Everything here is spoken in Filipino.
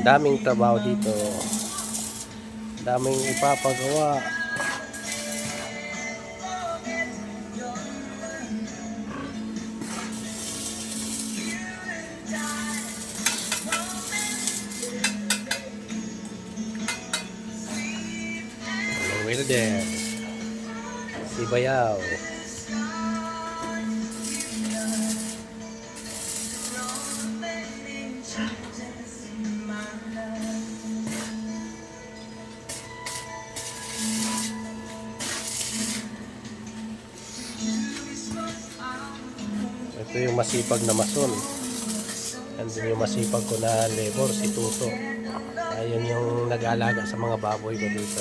daming trabaho dito. Daming ipapagawa. Ang welder. Si Bayaw. Ito yung masipag na mason. Andun yung masipag ko na labor, si Tuto. Ayun yung nag-aalaga sa mga baboy ko dito.